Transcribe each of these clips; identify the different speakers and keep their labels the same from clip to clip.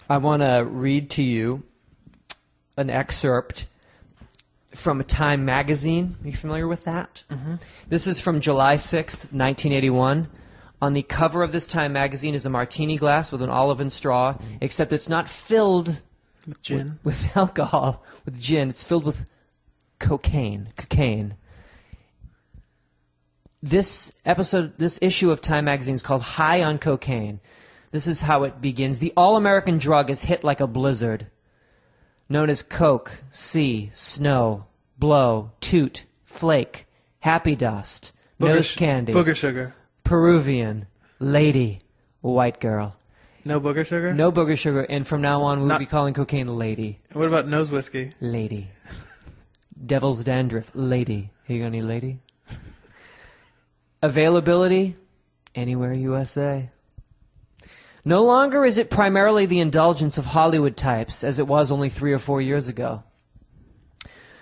Speaker 1: I want to read to you an excerpt from Time magazine. Are you familiar with that? Mm-hmm. This is from July 6th, 1981. On the cover of this Time magazine is a martini glass with an olive and straw, except it's not filled
Speaker 2: With gin.
Speaker 1: with alcohol, with gin. It's filled with cocaine. This issue of Time magazine is called High on Cocaine. This is how it begins. The all-American drug is hit like a blizzard, known as Coke, C, Snow, Blow, Toot, Flake, Happy Dust, Nose Candy,
Speaker 2: Booger sugar.
Speaker 1: Peruvian, Lady, White Girl.
Speaker 2: No booger sugar?
Speaker 1: No booger sugar, and from now on we'll be calling cocaine Lady.
Speaker 2: What about nose whiskey?
Speaker 1: Lady. Devil's Dandruff, Lady. Here you got any Lady? Availability, anywhere USA. No longer is it primarily the indulgence of Hollywood types, as it was only 3 or 4 years ago.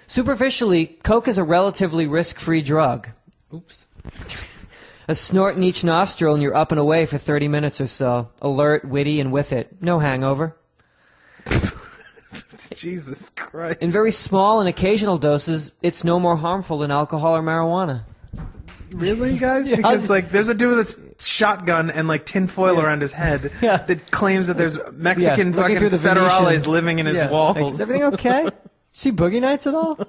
Speaker 1: Superficially, Coke is a relatively risk-free drug.
Speaker 2: Oops.
Speaker 1: A snort in each nostril and you're up and away for 30 minutes or so. Alert, witty, and with it. No hangover.
Speaker 2: Jesus Christ.
Speaker 1: In very small and occasional doses, it's no more harmful than alcohol or marijuana.
Speaker 2: Really, guys?
Speaker 1: Yeah,
Speaker 2: Because, there's a dude that's shotgun and, tinfoil around his head that claims that there's Mexican fucking
Speaker 1: through the
Speaker 2: federales
Speaker 1: Venetians.
Speaker 2: living in his walls.
Speaker 1: Is everything okay? See Boogie Nights at all?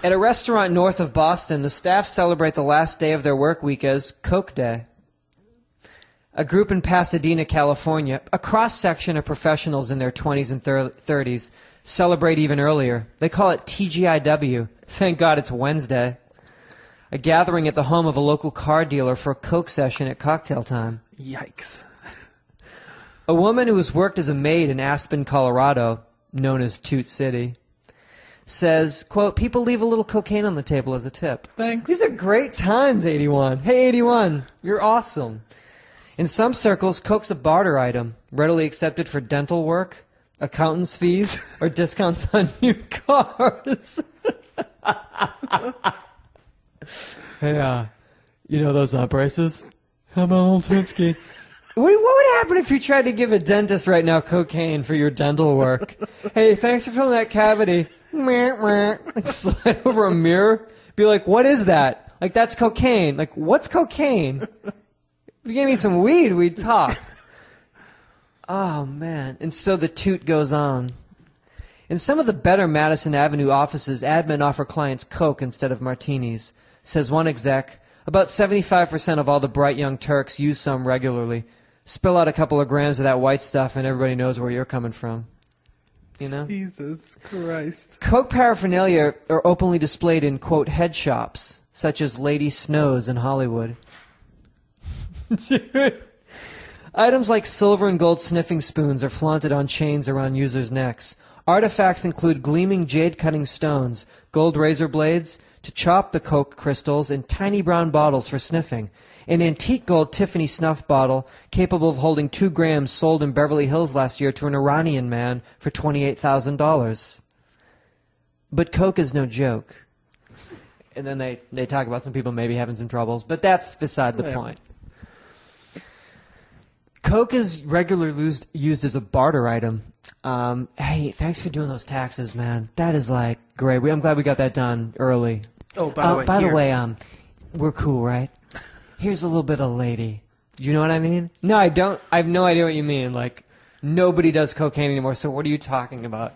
Speaker 1: At a restaurant north of Boston, the staff celebrate the last day of their work week as Coke Day. A group in Pasadena, California, a cross-section of professionals in their 20s and 30s, celebrate even earlier. They call it TGIW. Thank God it's Wednesday. A gathering at the home of a local car dealer for a Coke session at cocktail time.
Speaker 2: Yikes.
Speaker 1: A woman who has worked as a maid in Aspen, Colorado, known as Toot City, says, quote, people leave a little cocaine on the table as a tip.
Speaker 2: Thanks.
Speaker 1: These are great times, 81. Hey, 81, you're awesome. In some circles, Coke's a barter item, readily accepted for dental work, accountant's fees, or discounts on new cars. Hey, you know those braces? How about old Twinsky? What would happen if you tried to give a dentist right now cocaine for your dental work? Hey, thanks for filling that cavity. Slide over a mirror. Be like, what is that? Like, that's cocaine. Like, what's cocaine? If you gave me some weed, we'd talk. Oh, man. And so the toot goes on. In some of the better Madison Avenue offices, admin offer clients Coke instead of martinis. Says one exec, about 75% of all the bright young Turks use some regularly. Spill out a couple of grams of that white stuff and everybody knows where you're coming from. You know?
Speaker 2: Jesus Christ.
Speaker 1: Coke paraphernalia are openly displayed in, quote, head shops, such as Lady Snow's in Hollywood. Items like silver and gold sniffing spoons are flaunted on chains around users' necks. Artifacts include gleaming jade-cutting stones, gold razor blades to chop the Coke crystals, and tiny brown bottles for sniffing. An antique gold Tiffany snuff bottle capable of holding 2 grams sold in Beverly Hills last year to an Iranian man for $28,000. But Coke is no joke. And then they talk about some people maybe having some troubles, but that's beside the point. Coke is regularly used as a barter item. Hey, thanks for doing those taxes, man. That is great. I'm glad we got that done early.
Speaker 2: Oh, by the way,
Speaker 1: we're cool, right? Here's a little bit of lady. You know what I mean? No, I don't. I have no idea what you mean. Nobody does cocaine anymore, so what are you talking about?